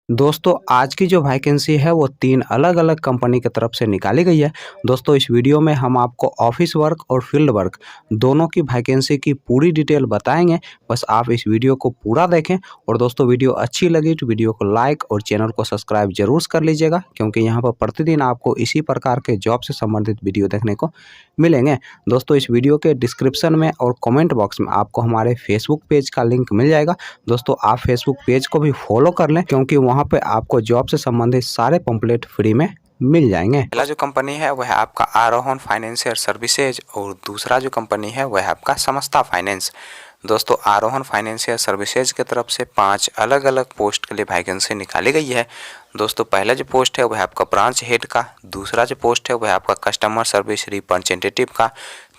दोस्तों आज की जो वैकेंसी है वो 3 अलग-अलग कंपनी की तरफ से निकाली गई है। दोस्तों इस वीडियो में हम आपको ऑफ़िस वर्क और फील्ड वर्क दोनों की वैकेंसी की पूरी डिटेल बताएँगे। बस आप इस वीडियो को पूरा देखें और दोस्तों वीडियो अच्छी लगी तो वीडियो को लाइक और चैनल को सब्सक्राइब ज़रूर कर लीजिएगा, क्योंकि यहाँ पर प्रतिदिन आपको इसी प्रकार के जॉब से संबंधित वीडियो देखने को मिलेंगे। दोस्तों इस वीडियो के डिस्क्रिप्शन में और कमेंट बॉक्स में आपको हमारे फेसबुक पेज का लिंक मिल जाएगा। दोस्तों आप फेसबुक पेज को भी फॉलो कर लें, क्योंकि वहाँ पे आपको जॉब से संबंधित सारे पंपलेट फ्री में मिल जाएंगे। पहला जो कंपनी है वह है आपका आरोहन फाइनेंशियल सर्विसेज और दूसरा जो कंपनी है वह है आपका समस्ता फाइनेंस। दोस्तों आरोहन फाइनेंशियल सर्विसेज की तरफ से 5 अलग अलग पोस्ट के लिए वैकेंसी निकाली गई है। दोस्तों पहला जो पोस्ट है वह आपका ब्रांच हेड का, दूसरा जो पोस्ट है वह आपका कस्टमर सर्विस रिप्रेजेंटेटिव का,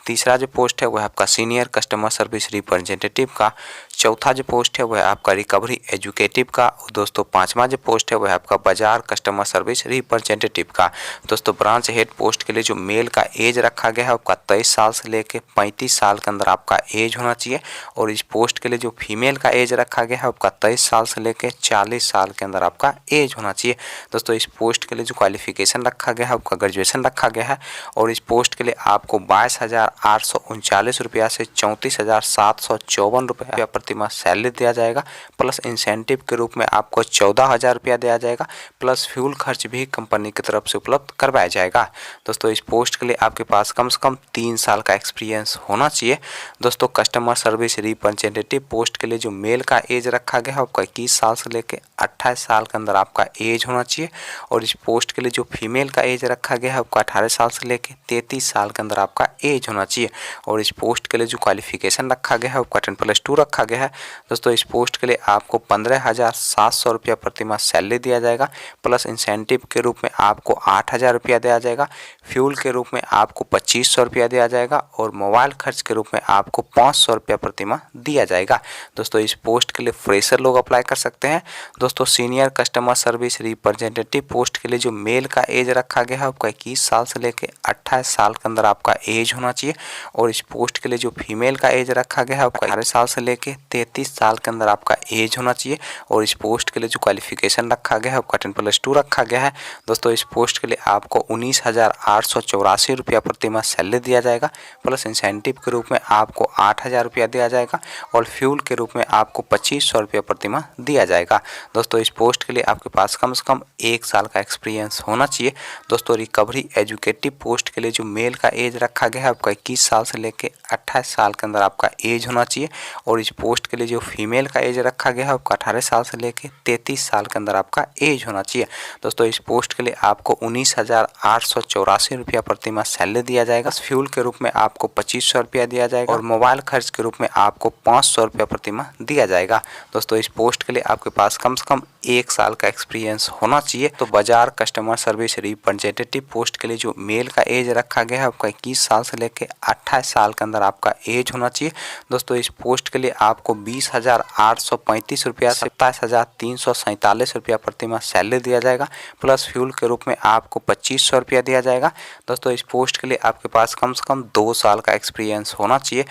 तीसरा जो पोस्ट है वह आपका सीनियर कस्टमर सर्विस रिप्रेजेंटेटिव का, चौथा जो पोस्ट है वह आपका रिकवरी एजुकेटिव का और दोस्तों पांचवा जो पोस्ट है वह आपका बाजार कस्टमर सर्विस रिप्रेजेंटेटिव का। दोस्तों ब्रांच हेड पोस्ट के लिए जो मेल का एज रखा गया है आपका 23 साल से लेकर 35 साल के अंदर आपका एज होना चाहिए, और इस पोस्ट के लिए जो फीमेल का एज रखा गया है आपका 23 साल से लेकर 40 साल के अंदर आपका एज होना चाहिए। दोस्तों इस पोस्ट के लिए जो क्वालिफिकेशन रखा गया है आपका ग्रेजुएशन रखा गया है, और इस पोस्ट के लिए आपको 22,839 रुपया से 34,754 रुपया प्रति माह सैलरी दिया जाएगा, प्लस इंसेंटिव के रूप में आपको 14,000 रुपया दिया जाएगा, प्लस फ्यूल खर्च भी कंपनी की तरफ से उपलब्ध करवाया जाएगा। दोस्तों इस पोस्ट के लिए आपके पास कम से कम 3 साल का एक्सपीरियंस होना चाहिए। दोस्तों कस्टमर सर्विस रिप्रेजेंटेटिव पोस्ट के लिए जो मेल का एज रखा गया है आपका 21 साल से लेकर 28 साल के अंदर आपका एज होना चाहिए, और इस पोस्ट के लिए जो फीमेल का एज रखा गया है आपका 18 साल से लेकर 33 साल के अंदर आपका एज होना चाहिए, और इस पोस्ट के लिए जो क्वालिफिकेशन रखा गया है आपका 10+2 रखा गया है। दोस्तों इस पोस्ट के लिए आपको 15,700 रुपया प्रति माह सैलरी दिया जाएगा, प्लस इंसेंटिव के रूप में आपको 8,000 रुपया दिया जाएगा, फ्यूल के रूप में आपको 2,500 रुपया दिया जाएगा, और मोबाइल खर्च के रूप में आपको 500 रुपया प्रति माह दिया जाएगा। दोस्तों इस पोस्ट के लिए फ्रेशर लोग अप्लाई कर सकते हैं। दोस्तों senior customer service representative post के लिए जो मेल का एज रखा गया है आपका 21 साल से लेकर 28 साल के अंदर आपका एज होना चाहिए, और इस पोस्ट के लिए जो फीमेल का एज रखा गया है आपका 18 साल से लेकर 33 साल के अंदर आपका एज होना चाहिए, और इस पोस्ट के लिए जो क्वालिफिकेशन रखा गया है आपका 10+2 रखा गया है। दोस्तों इस पोस्ट के लिए आपको 19,884 रुपया प्रति माह सैलरी दिया जाएगा, प्लस इंसेंटिव के रूप में आपको 8,000 रुपया दिया जाएगा, और फ्यूल के रूप में आपको 2,500 रुपया प्रति माह दिया जाएगा। दोस्तों इस पोस्ट के लिए आपके पास कम से कम 1 साल का एक्सपीरियंस होना चाहिए। दोस्तों रिकवरी एजुकेटिव पोस्ट के लिए जो मेल का एज रखा गया है आपका 21 साल से लेकर 28 साल के अंदर आपका एज होना चाहिए, और इस पोस्ट के लिए जो फीमेल का एज रखा गया है आपका 18 साल से लेकर 33 साल के अंदर आपका एज होना चाहिए। दोस्तों इस पोस्ट के लिए आपको 19,884 रुपया प्रति माह सैलरी दिया जाएगा, फ्यूल के रूप में आपको 2,500 रुपया दिया जाएगा, और मोबाइल खर्च के रूप में आपको 500 रुपया प्रति माह दिया जाएगा। दोस्तों इस पोस्ट के लिए आपके पास कम से कम 1 साल का एक्सपीरियंस होना चाहिए। तो बाजार कस्टमर सर्विस रिप्रेजेंटेटिव पोस्ट के लिए जो मेल का एज रखा गया है आपका 21 साल से लेकर 28 साल के अंदर आपका एज होना चाहिए। दोस्तों इस पोस्ट के लिए आपको 20,835 रुपया से 27,347 रुपया प्रति माह सैलरी दिया जाएगा, प्लस फ्यूल के रूप में आपको 2,500 रुपया दिया जाएगा। दोस्तों इस पोस्ट के लिए आपके पास कम से कम 2 साल का एक्सपीरियंस होना चाहिए,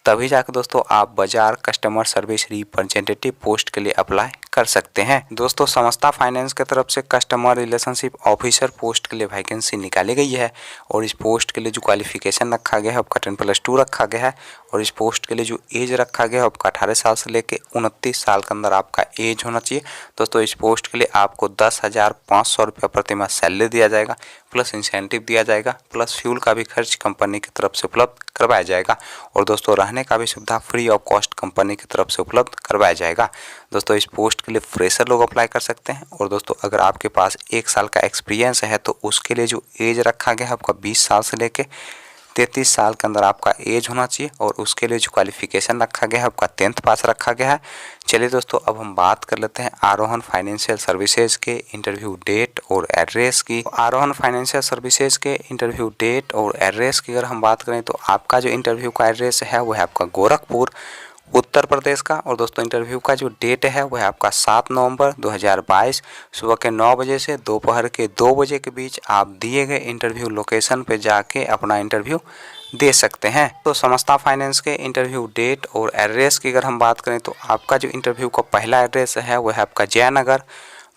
तभी जाकर दोस्तों आप बाजार कस्टमर सर्विस रिप्रेजेंटेटिव पोस्ट के लिए अप्लाई कर सकते हैं। दोस्तों समस्ता फाइनेंस की तरफ से कस्टमर रिलेशनशिप ऑफिसर पोस्ट के लिए वैकेंसी निकाली गई है, और इस पोस्ट के लिए जो क्वालिफिकेशन रखा गया है आपका 10+2 रखा गया है, और इस पोस्ट के लिए जो एज रखा गया है आपका 18 साल से लेकर 29 साल के अंदर आपका एज होना चाहिए। दोस्तों इस पोस्ट के लिए आपको 10,500 रुपया प्रति माह सैलरी दिया जाएगा, प्लस इंसेंटिव दिया जाएगा, प्लस फ्यूल का भी खर्च कंपनी की तरफ से उपलब्ध करवाया जाएगा, और दोस्तों रहने का भी सुविधा फ्री ऑफ कॉस्ट कंपनी की तरफ से उपलब्ध करवाया जाएगा। दोस्तों इस पोस्ट के लिए फ्रेशर लोग अप्लाई कर सकते हैं, और दोस्तों अगर आपके पास 1 साल का एक्सपीरियंस है तो उसके लिए जो एज रखा गया है आपका 20 साल से लेकर 33 साल के अंदर आपका एज होना चाहिए, और उसके लिए जो क्वालिफिकेशन रखा गया है आपका 10th पास रखा गया है। चलिए दोस्तों अब हम बात कर लेते हैं आरोहन फाइनेंशियल सर्विसेज के इंटरव्यू डेट और एड्रेस की। आरोहन फाइनेंशियल सर्विसेज के इंटरव्यू डेट और एड्रेस की अगर हम बात करें तो आपका जो इंटरव्यू का एड्रेस है वो है आपका गोरखपुर उत्तर प्रदेश का, और दोस्तों इंटरव्यू का जो डेट है वह है आपका 7 नवंबर 2022 सुबह के 9 बजे से दोपहर के 2 बजे के बीच आप दिए गए इंटरव्यू लोकेशन पे जाके अपना इंटरव्यू दे सकते हैं। तो समस्ता फाइनेंस के इंटरव्यू डेट और एड्रेस की अगर हम बात करें तो आपका जो इंटरव्यू का पहला एड्रेस है वह है आपका जयनगर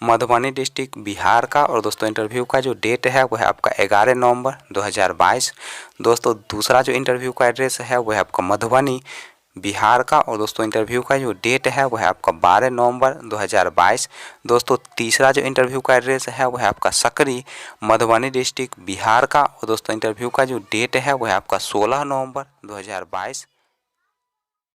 मधुबनी डिस्ट्रिक्ट बिहार का। और दोस्तों इंटरव्यू का जो डेट है वह है आपका 11 नवंबर 2022। दोस्तों दूसरा जो इंटरव्यू का एड्रेस है वह है आपका मधुबनी बिहार का। और दोस्तों इंटरव्यू का जो डेट है वह है आपका 12 नवंबर 2022। दोस्तों तीसरा जो इंटरव्यू का एड्रेस है वह है आपका सकरी मधुबनी डिस्ट्रिक्ट बिहार का। और दोस्तों इंटरव्यू का जो डेट है वह है आपका 16 नवंबर 2022।